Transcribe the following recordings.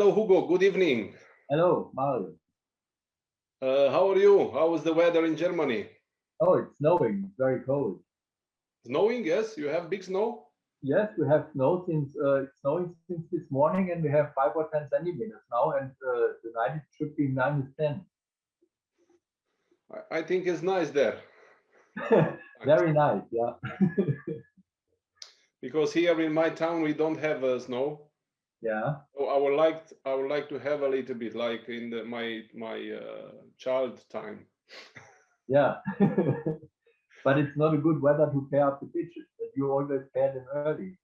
Hello, Hugo. Good evening. Hello, Mario. How are you? How is the weather in Germany? Oh, it's snowing. It's very cold. Snowing? Yes, you have big snow. Yes, we have snow since it's snowing since this morning, and we have 5 or 10 centimeters now, and tonight it should be -10. I think it's nice there. Very nice, yeah. Because here in my town we don't have snow. Yeah, So I would like to have a little bit like in my child time. yeah. But it's not a good weather to pair up the pigeons. But you always pair them early.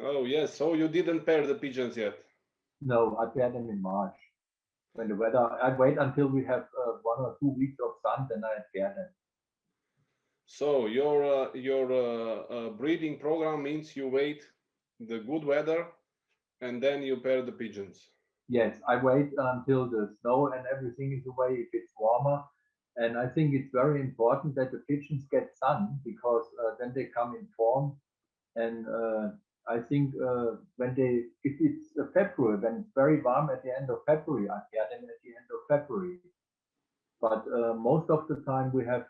Oh yes. So you didn't pair the pigeons yet. No, I pair them in March when the weather. I wait until we have 1 or 2 weeks of sun, then I pair them. So your breeding program means you wait the good weather and then you pair the pigeons. Yes, I wait until the snow and everything is away if it's warmer. And I think it's very important that the pigeons get sun because then they come in form. And I think if it's February, when it's very warm at the end of February, I pair them at the end of February. But most of the time we have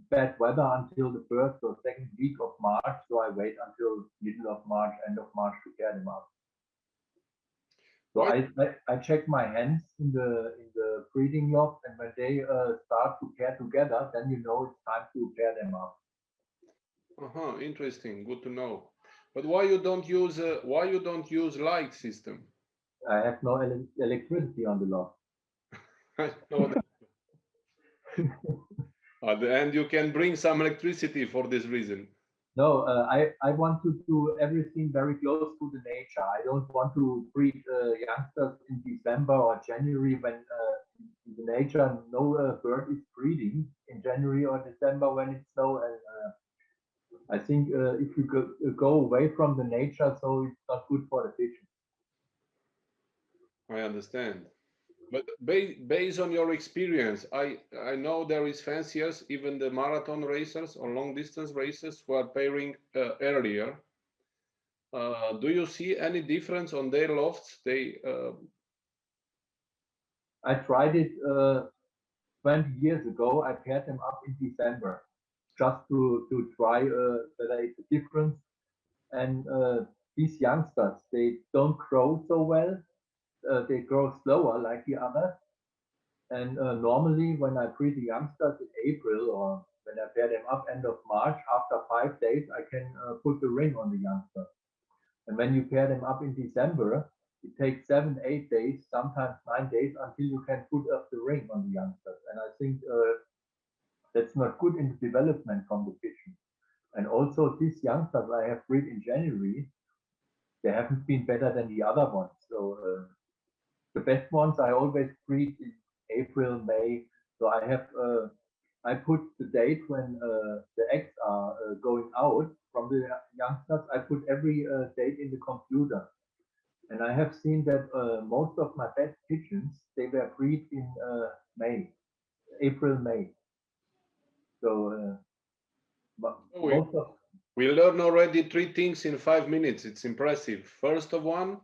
bad weather until the first or second week of March. So I wait until middle of March, end of March to pair them up. So Why? I check my hens in the breeding loft, and when they start to pair together, then you know it's time to pair them up. Interesting. Good to know. But why you don't use light system? I have no electricity on the loft. I know that. And you can bring some electricity for this reason. No, I want to do everything very close to the nature. I don't want to breed youngsters in December or January when in the nature no bird is breeding in January or December when it's snow. And I think if you go away from the nature, so it's not good for the pigeons. I understand. But based on your experience, I know there is fanciers, even the marathon racers or long distance racers who are pairing earlier. Do you see any difference on their lofts? I tried it 20 years ago. I paired them up in December just to try whether it's a difference. And these youngsters, they don't grow so well. They grow slower like the others. And normally, when I breed the youngsters in April or when I pair them up end of March, after 5 days, I can put the ring on the youngster. And when you pair them up in December, it takes 7, 8 days, sometimes 9 days until you can put up the ring on the youngsters. And I think that's not good in the development from the pigeon. And also these youngsters I have bred in January, they haven't been better than the other ones. So the best ones I always breed in April, May. So I put the date when the eggs are going out from the youngsters. I put every date in the computer, and I have seen that most of my best pigeons they were bred in May, April, May. So we most of we learn already 3 things in 5 minutes. It's impressive. First of one,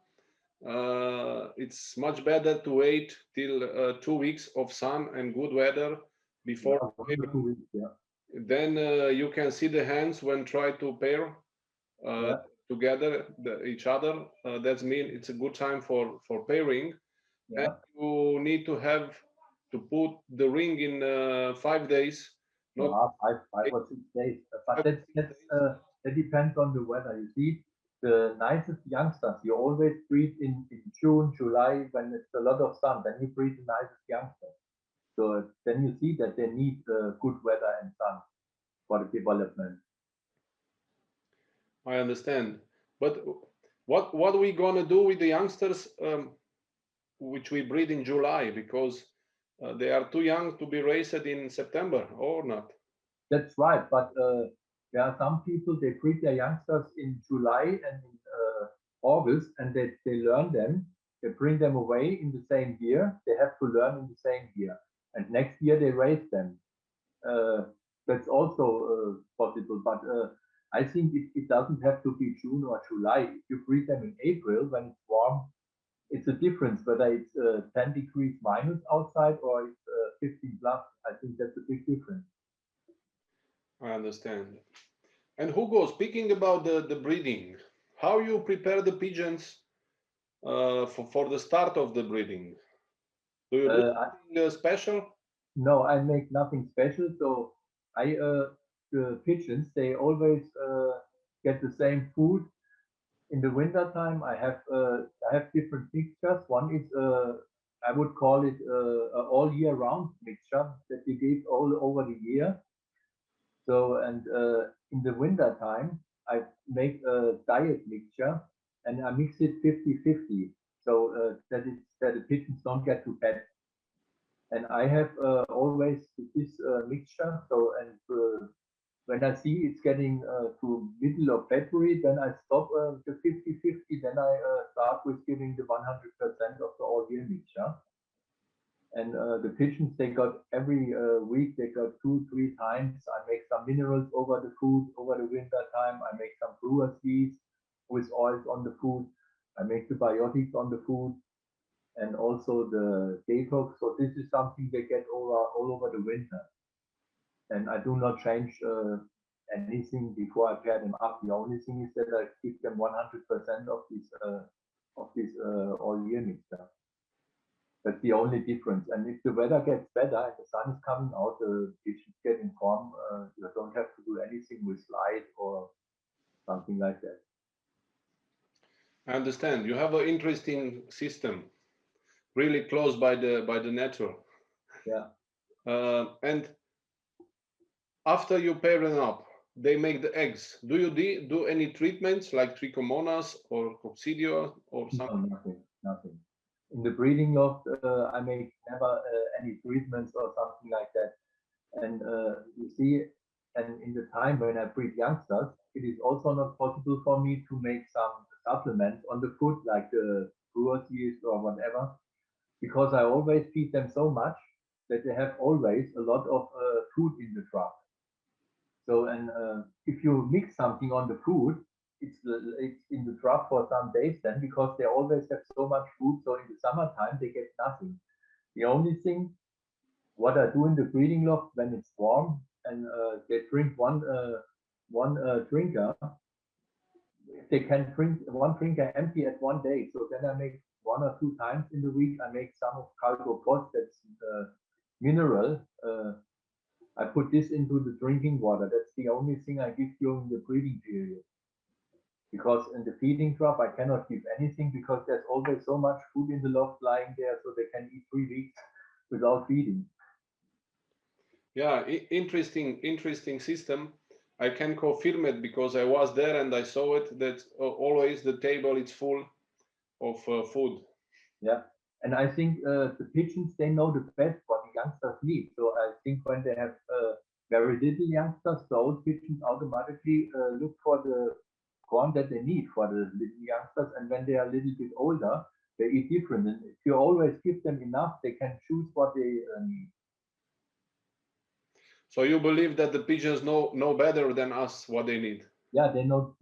it's much better to wait till 2 weeks of sun and good weather before. yeah, 1 or 2 weeks, yeah, Then you can see the hands when try to pair uh, yeah, together each other. That's mean it's a good time for pairing, and yeah. you need to put the ring in 5 days, not Five eight, or 6 days. But five or six days. that depends on the weather. You see, the nicest youngsters you always breed in June, July when it's a lot of sun. Then you breed the nicest youngsters. So then you see that they need good weather and sun for the development. I understand, but what are we gonna do with the youngsters which we breed in July because they are too young to be raced in September or not? That's right. But there are some people they breed their youngsters in July and in August, and they learn them. They bring them away in the same year. They have to learn in the same year, and next year they raise them. Uh, that's also possible. But I think it doesn't have to be June or July. If you breed them in April when it's warm, it's a difference whether it's 10 degrees minus outside or it's 15 plus. I think that's a big difference. I understand. And Hugo, speaking about the breeding, how you prepare the pigeons for the start of the breeding? Do you do I, something special? no, I make nothing special. So the pigeons, they always get the same food. In the winter time, I have different mixtures. One is I would call it a all year round mixture that we give all over the year. So and in the winter time, I make a diet mixture and I mix it 50-50. So that the pigeons don't get too fat. And I have always this mixture. So and when I see it's getting to middle of February, then I stop the 50-50. Then I start with giving the 100% of the all year mixture. And the pigeons, they got every week, they got 2-3 times. I make some minerals over the food over the winter time. I make some brewer's yeast with oils on the food. I make the biotics on the food and also the detox. So this is something they get over all over the winter. And I do not change anything before I pair them up. The only thing is that I give them 100% of this all year mixture. That's the only difference. And if the weather gets better and the sun is coming out, the pigeons get informed. You don't have to do anything with light or something like that. I understand. You have an interesting system, really close by the nature. Yeah. And after you pair them up, they make the eggs. Do you do any treatments like trichomonas or coccidia or No, something? nothing, nothing. In the breeding loft, I make never any treatments or something like that. And you see, and in the time when I breed youngsters, it is also not possible for me to make some supplements on the food, like the brewer's yeast or whatever, because I always feed them so much that they have always a lot of food in the trough. So, and if you mix something on the food, it's in the trough for some days then because they always have so much food. So in the summertime they get nothing. The only thing what I do in the breeding loft when it's warm and they drink one drinker, they can drink one drinker empty at one day. So then I make 1 or 2 times in the week. I make some of calcopod that's mineral. I put this into the drinking water. That's the only thing I give during the breeding period. Because in the feeding trough, I cannot give anything because there's always so much food in the loft lying there, so they can eat 3 weeks without feeding. Yeah, interesting system. I can confirm it because I was there and I saw it that always the table is full of food. Yeah, and I think the pigeons they know the best what the youngsters need. So I think when they have very little youngsters, the old pigeons automatically look for the corn that they need for the little youngsters, and when they are a little bit older, they eat different. And if you always give them enough, they can choose what they need. So you believe that the pigeons know better than us what they need? Yeah, they know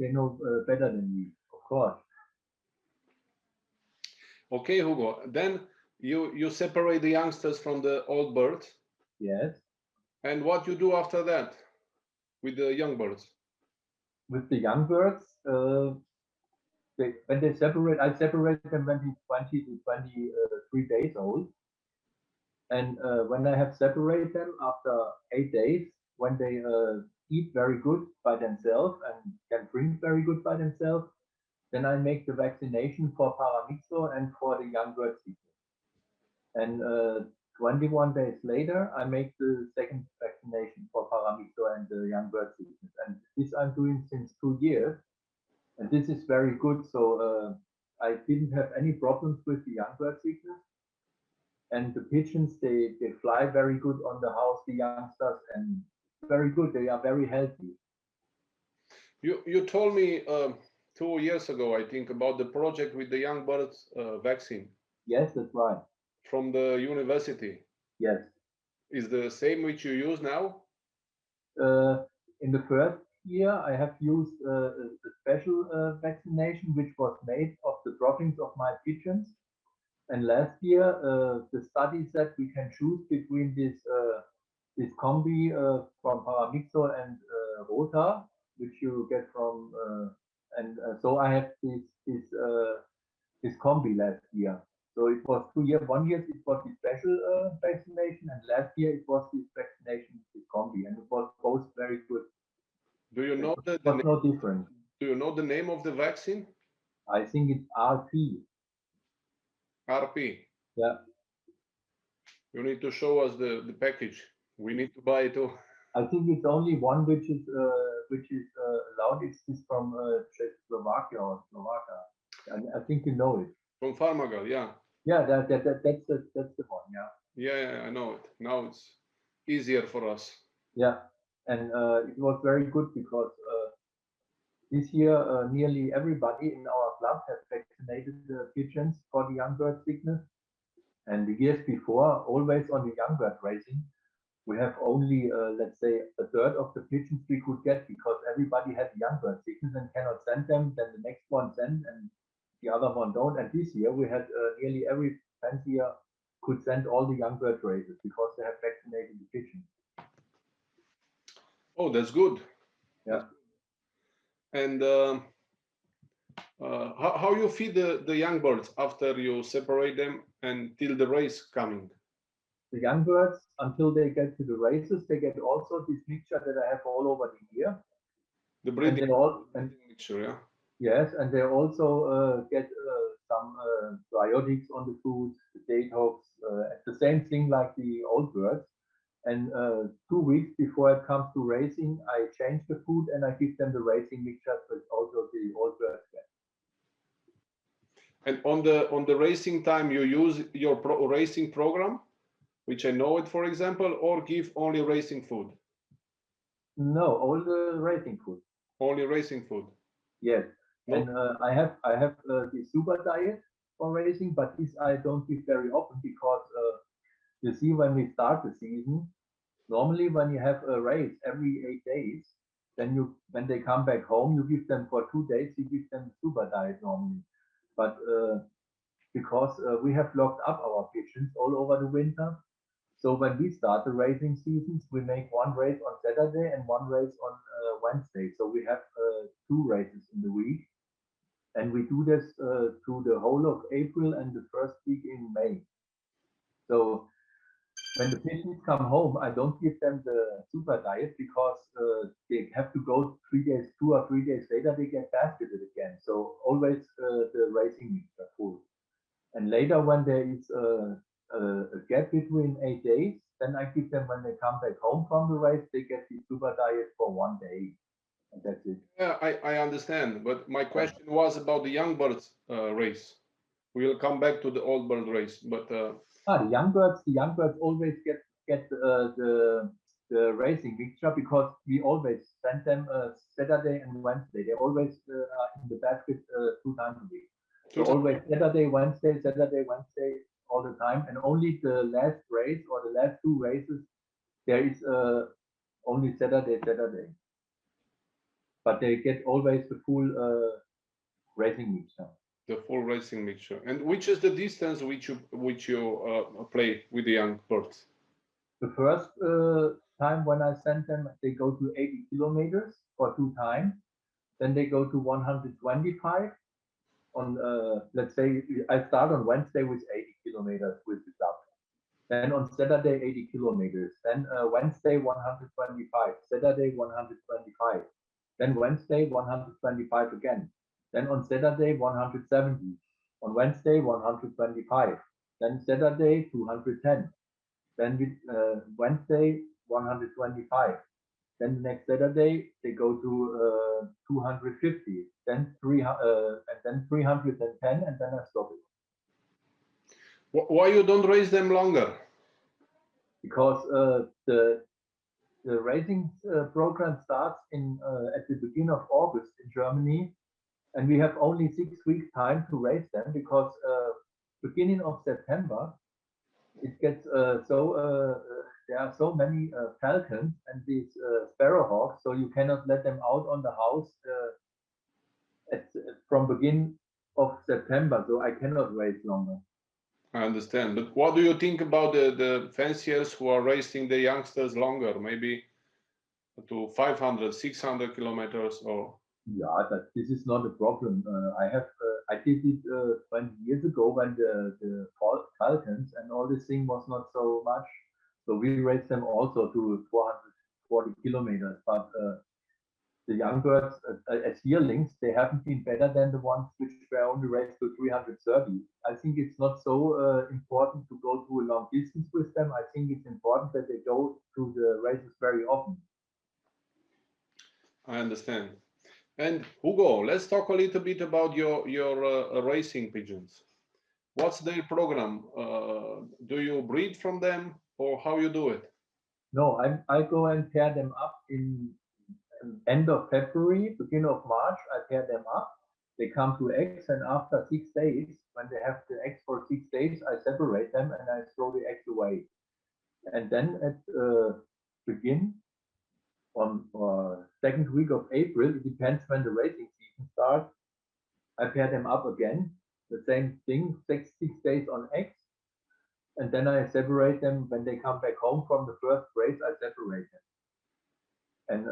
better than me, of course. Okay, Hugo. Then you separate the youngsters from the old birds, Yes, and what you do after that with the young birds? with the young birds, when they separate, I separate them when he's 20 to 23 days old. And when I have separated them after 8 days, when they eat very good by themselves and can drink very good by themselves, then I make the vaccination for paramyxo and for the young bird sickness. And 21 days later, I make the second vaccination for paramyxo and the young bird sickness. And this I'm doing since 2 years. And this is very good. So I didn't have any problems with the young bird sickness. And the pigeons, they fly very good on the house, the youngsters, and very good. They are very healthy. You told me 2 years ago, I think, about the project with the young birds vaccine Yes, that's right. from the university. Yes. Is the same which you use now? Uh, in the first year I have used a special vaccination which was made of the droppings of my pigeons. And last year the study said we can choose between this combi from Paramixol and Rota, which you get from and so I have this combi last year. So it was 2 years. 1 year it was the special vaccination, and last year it was this vaccination, this combi, and it was both very good. Do you It know was no different. Do you know the name of the vaccine? I think it's RP. RP. Yeah. You need to show us the package. We need to buy it too. I think it's only one which is allowed. It's this from Czechoslovakia or Slovakia. And I think you know it. From Pharmagal, yeah. Yeah, that's the one. Yeah. Yeah, I know it. Now it's easier for us. Yeah, and it was very good because this year nearly everybody in our club has vaccinated the pigeons for the young bird sickness. And the years before, always on the young bird raising, we have only, let's say, a third of the pigeons we could get because everybody had young bird sickness and cannot send them. Then the next one send and the other one don't. And this year we had nearly every fancier could send all the young bird raisers because they have vaccinated the pigeons. Oh, that's good. Yeah. And how you feed the young birds after you separate them until the race coming? The young birds, until they get to the races, they get also this mixture that I have all over the year. The breeding, and mixture, yeah. Yes, and they also get some biotics on the food, the detox, the same thing like the old birds. And 2 weeks before it comes to racing, I change the food and I give them the racing mixture, but also the old birds get. And on the racing time, you use your racing program, which I know it, for example, or give only racing food? No, all the racing food. Only racing food. Yes, no? And I have the super diet for racing, but this I don't give very often because you see when we start the season, normally when you have a race every 8 days, then when they come back home, you give them for 2 days, you give them super diet normally. But because we have locked up our pigeons all over the winter, so when we start the racing seasons, we make one race on Saturday and one race on Wednesday. So we have 2 races in the week, and we do this through the whole of April and the first week in May. So when the pigeons come home, I don't give them the super diet because they have to go 3 days, 2 or 3 days later, they get basketed again. So always the racing mixture full. And later when there is a gap between 8 days, then I give them when they come back home from the race, they get the super diet for 1 day. And that's it. Yeah, I understand. But my question was about the young birds race. We'll come back to the old bird race, but the young birds always get the racing mixture because we always send them Saturday and Wednesday. They always are in the basket 2 times a week. So always Saturday, Wednesday all the time, and only the last race or the last 2 races there is only Saturday. But they get always the full racing mixture. The full racing mixture. And which is the distance which you play with the young birds? The first time when I send them, they go to 80 kilometers for 2 times. Then they go to 125 on, let's say, I start on Wednesday with 80 kilometers with the club. Then on Saturday, 80 kilometers. Then Wednesday, 125. Saturday, 125. Then Wednesday, 125 again. Then on Saturday, 170. On Wednesday, 125. Then Saturday, 210. Then Wednesday, 125. Then the next Saturday, they go to 250. Then 310, and then I stop it. Why you don't raise them longer? Because the racing program starts at the beginning of August in Germany, and we have only 6 weeks time to race them because beginning of September it gets there are so many falcons and these sparrowhawks, so you cannot let them out on the house from beginning of September. So I cannot race longer. I understand. But what do you think about the fanciers who are racing the youngsters longer, maybe to 500, 600 kilometers or? Yeah, this is not a problem. I did it 20 years ago when the Falcons and all this thing was not so much. So we raced them also to 440 kilometers. But the young birds as yearlings, they haven't been better than the ones which were only raced to 330. I think it's not so important to go to a long distance with them. I think it's important that they go to the races very often. I understand. And Hugo, let's talk a little bit about your racing pigeons. What's their program? Do you breed from them, or how you do it? No, I go and pair them up in end of February, beginning of March. I pair them up. They come to eggs, and after 6 days, when they have the eggs for 6 days, I separate them and I throw the eggs away. And then at begin on second week of April, it depends when the racing season starts. I pair them up again, the same thing, six days on eggs, and then I separate them when they come back home from the first race. I separate them, and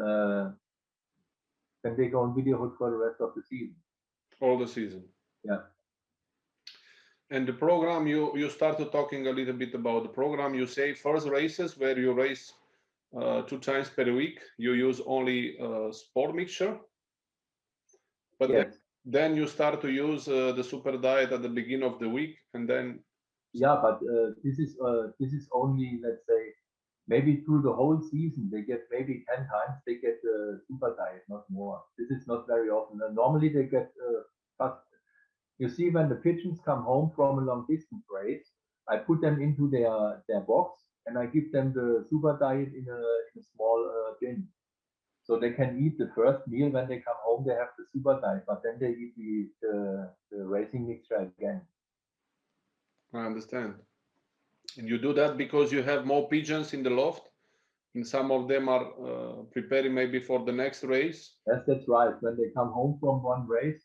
then they go on video hood for the rest of the season. All the season. Yeah. And the program, you started talking a little bit about the program. You say first races where you race 2 times per week. You use only sport mixture, but Yes. then you start to use the super diet at the beginning of the week, and then. Yeah, but this is only, let's say, maybe through the whole season they get maybe 10 times they get the super diet, not more. This is not very often. Normally they get but you see, when the pigeons come home from a long distance race, I put them into their box and I give them the super diet in a small bin. So they can eat the first meal when they come home. They have the super diet, but then they eat the racing mixture again. I understand. And you do that because you have more pigeons in the loft, and some of them are preparing maybe for the next race. Yes, that's right. When they come home from one race,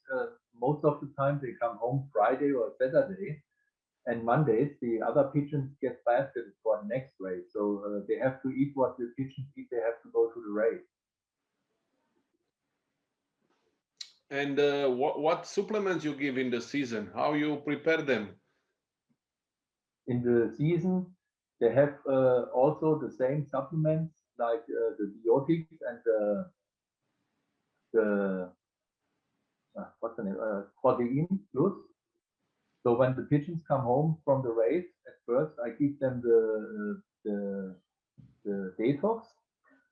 most of the time they come home Friday or Saturday, and Mondays the other pigeons get fasted for the next race. So they have to eat what the pigeons eat. They have to go to the race. And what supplements you give in the season? How you prepare them? In the season, they have also the same supplements like the biotics and the what's the name? Protein plus. So when the pigeons come home from the race, at first I give them the detox.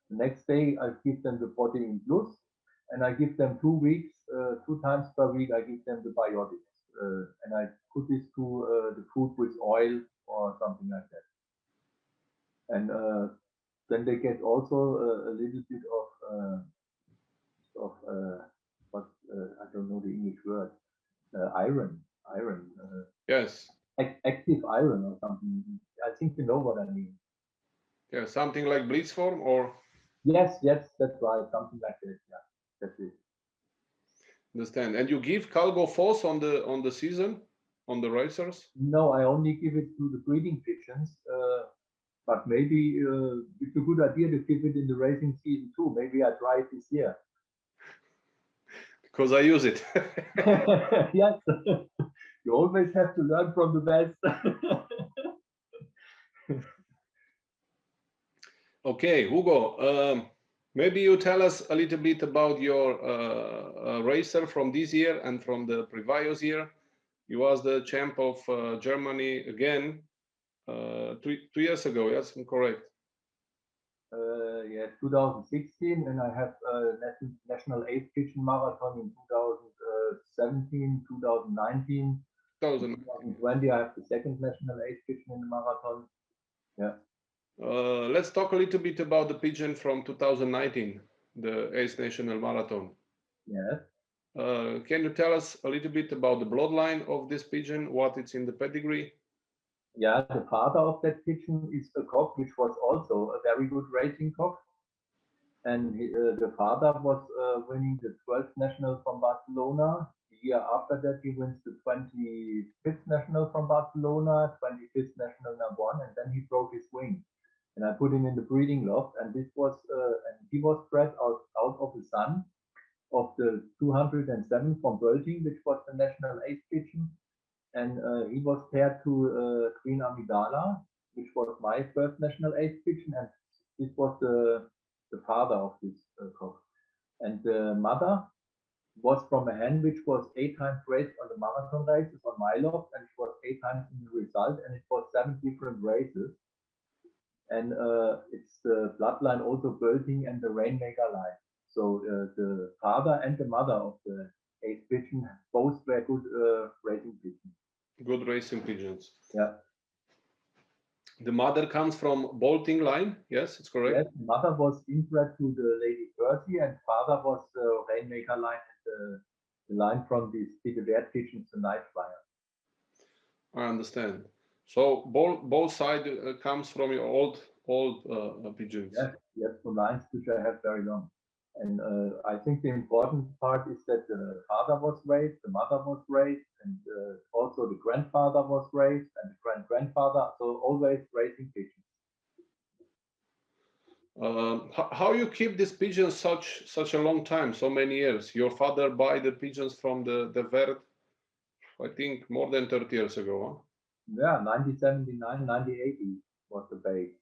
The next day I give them the protein plus, and I give them 2 weeks, 2 times per week. I give them the biotics, and I put this to the food with oil or something like that. And then they get also a little bit of what I don't know the English word, iron. Yes. Active iron or something. I think you know what I mean. Yeah, something like bleach form or. Yes, that's right. Something like that. Yeah, that's it. Understand. And you give Calgo-Phos on the season, on the racers? No, I only give it to the breeding pigeons. But maybe it's a good idea to give it in the racing season too. Maybe I try it this year. Because I use it. Yes, you always have to learn from the best. Okay, Hugo, maybe you tell us a little bit about your racer from this year and from the previous year. You was the champ of Germany again 2 years ago, yes, I'm correct? Yeah, 2016, and I have national 8 pigeon marathon in 2017, 2019. 2020, I have the second national 8 pigeon in the marathon. Yeah. Let's talk a little bit about the pigeon from 2019, the Ace National Marathon. Yes. Can you tell us a little bit about the bloodline of this pigeon, what it's in the pedigree? Yeah, the father of that pigeon is a cock, which was also a very good racing cock. And the father was winning the 12th national from Barcelona. The year after that, he wins the 25th national from Barcelona, 25th national number one, and then he broke his wing. And I put him in the breeding loft, and and he was bred out of the son of the 207 from Belgium, which was the national ace pigeon. And he was paired to Queen Amidala, which was my first national ace pigeon, and this was the father of this cock. And the mother was from a hen which was 8 times raced on the marathon races on my loft, and it was 8 times in the result, and it was 7 different races. And it's the bloodline also Bölting and the Rainmaker line. So the father and the mother of the ace pigeon both were good racing pigeons. Good racing pigeons. Yeah. The mother comes from bolting line. Yes, it's correct. Yes, mother was inbred to the Lady Percy, and father was the Rainmaker line and the line from these big wert pigeons, the Night Flyer. I understand. So both side comes from your old pigeons. Yes, yes, from lines which I have very long. And I think the important part is that the father was raised, the mother was raised, and also the grandfather was raised, and the grandfather. So always raising pigeons. How you keep these pigeons such a long time, so many years? Your father buy the pigeons from the vet, I think more than 30 years ago. Huh? Yeah, 1979, 1980 was the base.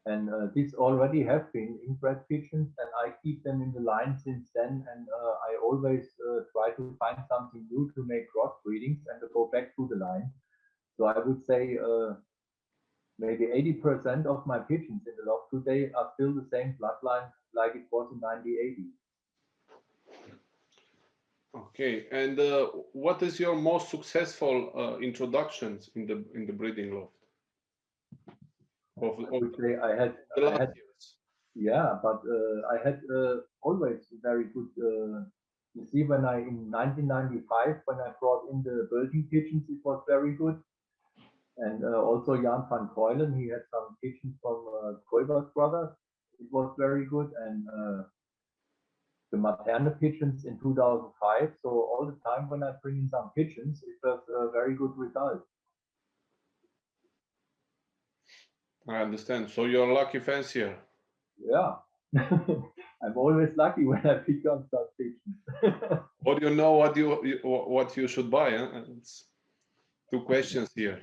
And these already have been inbred pigeons, and I keep them in the line since then. And I always try to find something new to make crossbreedings and to go back to the line. So I would say maybe 80% of my pigeons in the loft today are still the same bloodline like it was in 1980. Okay, and what is your most successful introductions in the breeding loft I would say the last years? yeah, but I had always very good. You see, when I in 1995 when I brought in the Belgian pigeons, it was very good. And also Jan van Keulen, he had some pigeons from Kuipers brothers. It was very good. And the maternal pigeons in 2005. So all the time when I bring in some pigeons, it was a very good result. I understand. So you're a lucky fancier. Yeah. I'm always lucky when I pick up some pigeons. Or you know what you should buy? Huh? It's two questions here.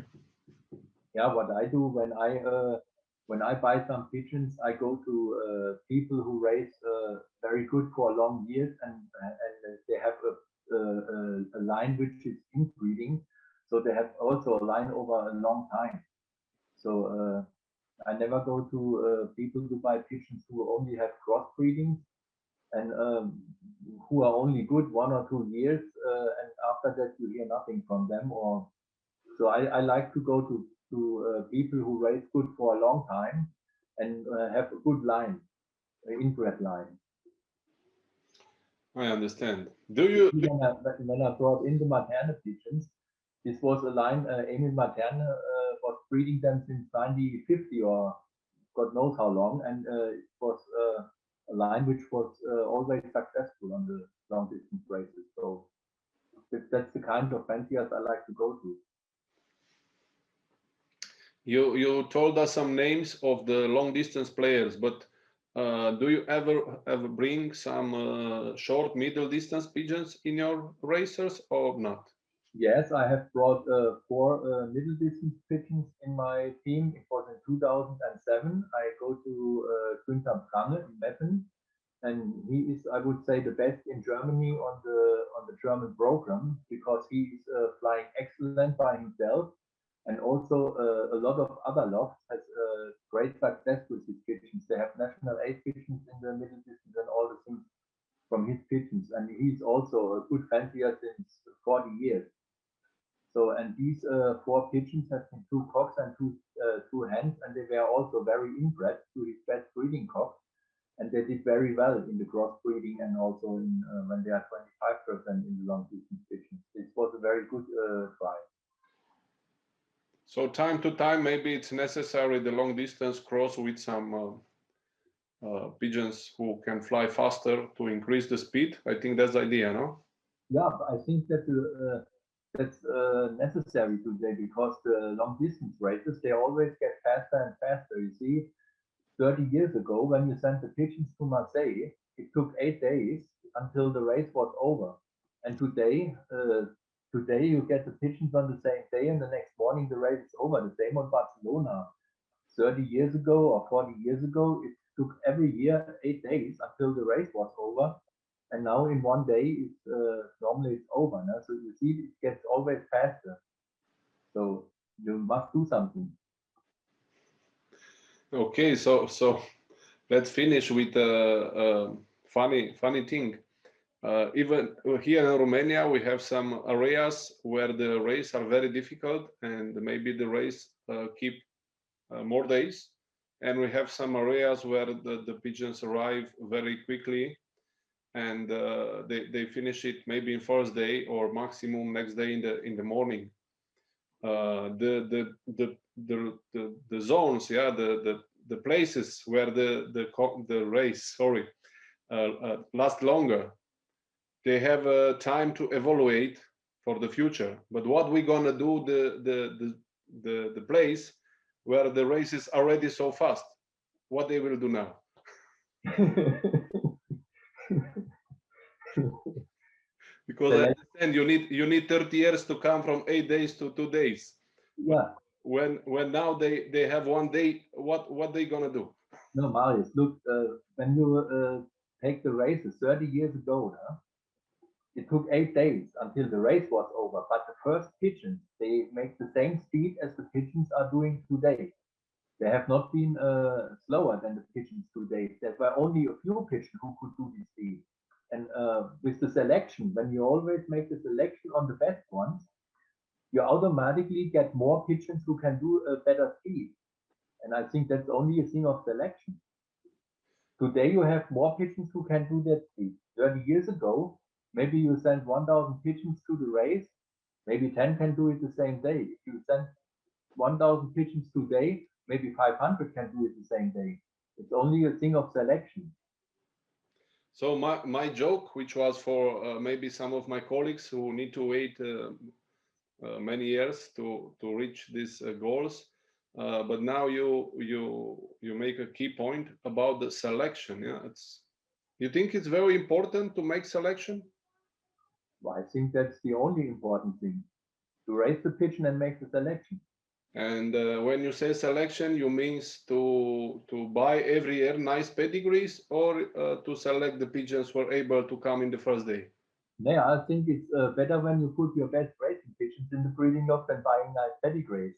Yeah, what I do when I buy some pigeons, I go to people who raise very good for long years, and they have a line which is inbreeding, so they have also a line over a long time. So I never go to people to buy pigeons who only have crossbreeding and who are only good 1 or 2 years, and after that you hear nothing from them. Or so I like to go to people who raise good for a long time and have a good line, inbred line. I understand. Do you? When I brought in the Materne pigeons, this was a line Emil Materne was breeding them since 1950 or God knows how long, and it was a line which was always successful on the long distance races. So that's the kind of fanciers I like to go to. You told us some names of the long distance players, but do you ever bring some short middle distance pigeons in your racers or not? Yes, I have brought 4 middle distance pigeons in my team. It was in 2007. I go to Günther Prange in Meppen, and he is, I would say, the best in Germany on the German program because he is flying excellent by himself, and also a lot of other lofts has great success with his pigeons. They have national ace pigeons in the middle distance and all the things from his pigeons, and he's also a good fancier since 40 years. So, and these 4 pigeons have been 2 cocks and two hens, and they were also very inbred to his best breeding cock, and they did very well in the crossbreeding and also in when they are 25% in the long distance pigeons. This was a very good try. So time to time, maybe it's necessary the long distance cross with some pigeons who can fly faster to increase the speed. I think that's the idea, no? Yeah, I think that that's necessary today because the long distance races they always get faster and faster. You see, 30 years ago, when you sent the pigeons to Marseille, it took 8 days until the race was over. And today you get the pigeons on the same day, and the next morning the race is over. The same on Barcelona. 30 years ago or 40 years ago, it took every year 8 days until the race was over. And now in one day, it's normally it's over. No? So you see, it gets always faster. So you must do something. Okay, so let's finish with a funny thing. Even here in Romania, we have some areas where the race are very difficult, and maybe the race keep more days. And we have some areas where the pigeons arrive very quickly, and they finish it maybe in first day or maximum next day in the morning. The zones, yeah, the places where the race, sorry, last longer, they have time to evaluate for the future. But what we gonna do the place where the race is already so fast? What they will do now? Because I understand you need 30 years to come from 8 days to 2 days. Yeah. When now they have one day, what they gonna do? No, Marius, look, when you take the races 30 years ago, it took 8 days until the race was over. But the first pigeons, they make the same speed as the pigeons are doing today. They have not been slower than the pigeons today. There were only a few pigeons who could do this speed. And with the selection, when you always make the selection on the best ones, you automatically get more pigeons who can do a better speed. And I think that's only a thing of selection. Today you have more pigeons who can do that speed. 30 years ago, maybe you sent 1,000 pigeons to the race, maybe 10 can do it the same day. If you send 1,000 pigeons today, maybe 500 can do it the same day. It's only a thing of selection. So my joke, which was for maybe some of my colleagues who need to wait many years to reach these goals, but now you make a key point about the selection. Yeah, you think it's very important to make selection? Well, I think that's the only important thing, to raise the pigeon and make the selection. And when you say selection, you means to buy every year nice pedigrees, or to select the pigeons who are able to come in the first day? Yeah, I think it's better when you put your best racing pigeons in the breeding loft than buying nice pedigrees.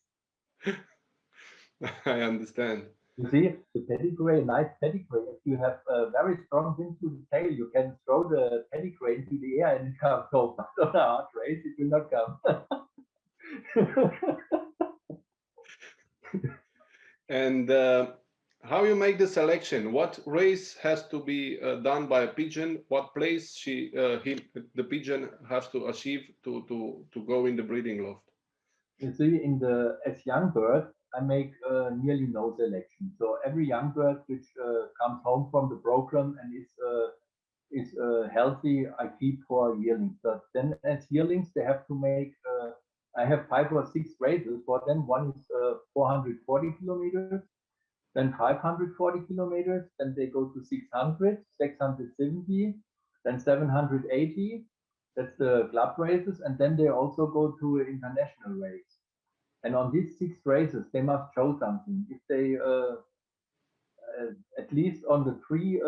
I understand. You see, the pedigree, nice pedigree, if you have a very strong wind to the tail, you can throw the pedigree into the air and it comes home. But on a hard race, it will not come. And how you make the selection? What race has to be done by a pigeon? What place the pigeon has to achieve to go in the breeding loft? You see, as young bird, I make nearly no selection. So every young bird which comes home from the program and is healthy, I keep for yearlings. But then as yearlings, they have to make. I have 5 or 6 races for them. One is 440 kilometers, then 540 kilometers, then they go to 600, 670, then 780. That's the club races, and then they also go to an international race. And on these 6 races, they must show something. If they at least on the 3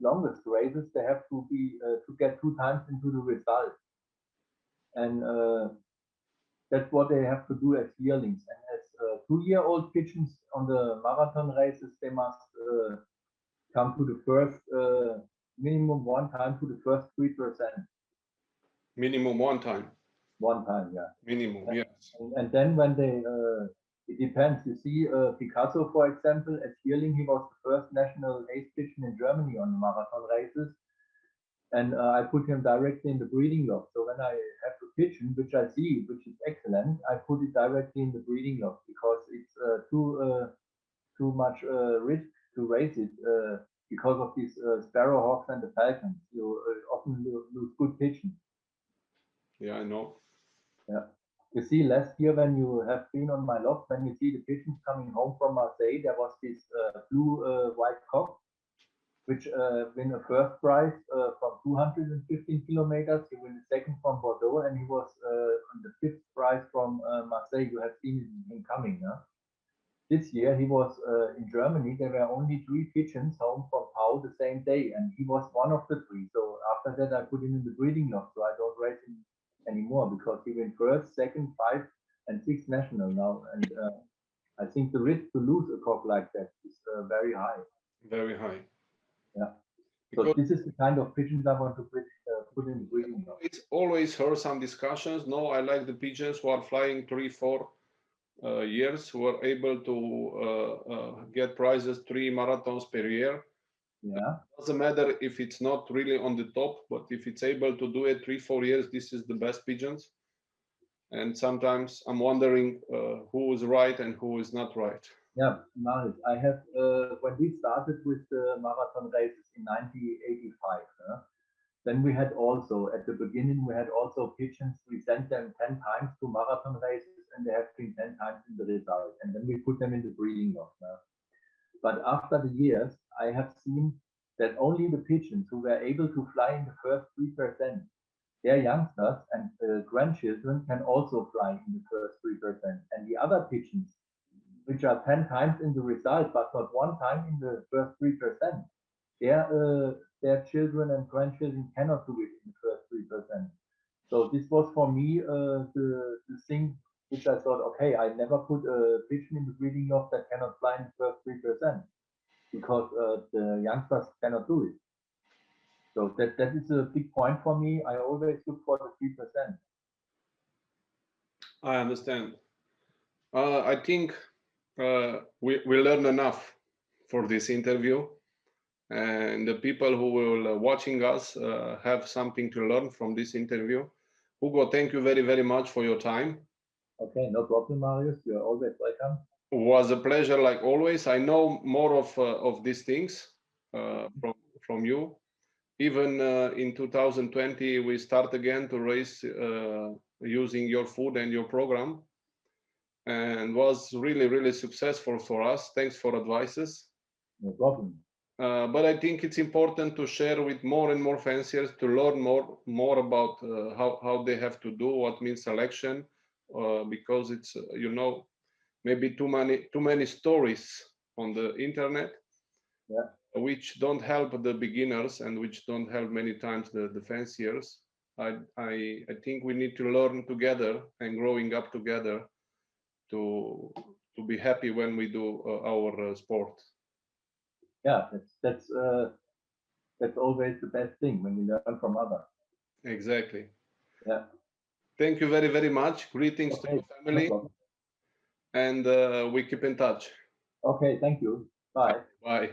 longest races, they have to be to get 2 times into the result, and that's what they have to do as yearlings. And as 2-year-old pigeons on the marathon races, they must come to the first minimum 1 time to the first 3%. Minimum 1 time. 1 time, yeah. Minimum, yes. And then when they, it depends. You see, Picasso, for example, as yearling, he was the first national ace pigeon in Germany on the marathon races. And I put him directly in the breeding loft. So when I have to pigeon, which I see, which is excellent, I put it directly in the breeding loft because it's too much risk to raise it because of these sparrowhawks and the falcons. You often lose good pigeons. Yeah, I know. Yeah. You see, last year when you have been on my loft, when you see the pigeons coming home from Marseille, there was this blue white cock, which win a first prize from 215 kilometers. He win the second from Bordeaux, and he was on the fifth prize from Marseille. You have seen him coming. Huh? This year he was in Germany. There were only 3 pigeons home from Pau the same day, and he was one of the 3. So after that, I put him in the breeding loft, so I don't raise him anymore because he went first, second, 5, and 6 national now. And I think the risk to lose a cock like that is very high. Very high. Yeah. Because So this is the kind of pigeons I want to put in the breeding loft. it's always heard some discussions. No, I like the pigeons who are flying 3-4 years, who are able to get prizes 3 marathons per year. Yeah. Doesn't matter if it's not really on the top, but if it's able to do it 3-4 years, this is the best pigeons. And sometimes I'm wondering who is right and who is not right. Yeah, Marius, I have, when we started with the marathon races in 1985, then we had also, at the beginning, we had also pigeons. We sent them 10 times to marathon races, and they have been 10 times in the result. And then we put them in the breeding loft. But after the years, I have seen that only the pigeons who were able to fly in the first 3%, their youngsters and grandchildren can also fly in the first 3%. And the other pigeons, which are 10 times in the result, but not 1 time in the first 3%, their children and grandchildren cannot do it in the first 3%. So this was for me the thing which I thought, okay, I never put a pigeon in the breeding loft that cannot fly in the first 3% because the youngsters cannot do it. So that is a big point for me. I always look for the 3%. I understand. I think we learned enough for this interview, and the people who will watching us have something to learn from this interview. Hugo, thank you very, very much for your time. Okay, no problem, Marius. You're always welcome. It was a pleasure, like always. I know more of these things from you. Even in 2020, we start again to race using your food and your program, and was really, really successful for us. Thanks for advices. No problem. But I think it's important to share with more and more fanciers to learn more about how they have to do, what means selection, because it's maybe too many stories on the internet, yeah, which don't help the beginners and which don't help many times the fanciers. I think we need to learn together and growing up together to be happy when we do our sport. Yeah, that's always the best thing when you learn from others. Exactly. Yeah. Thank you very, very much. Greetings to your family. No, and we keep in touch. okay, thank you. Bye. Bye.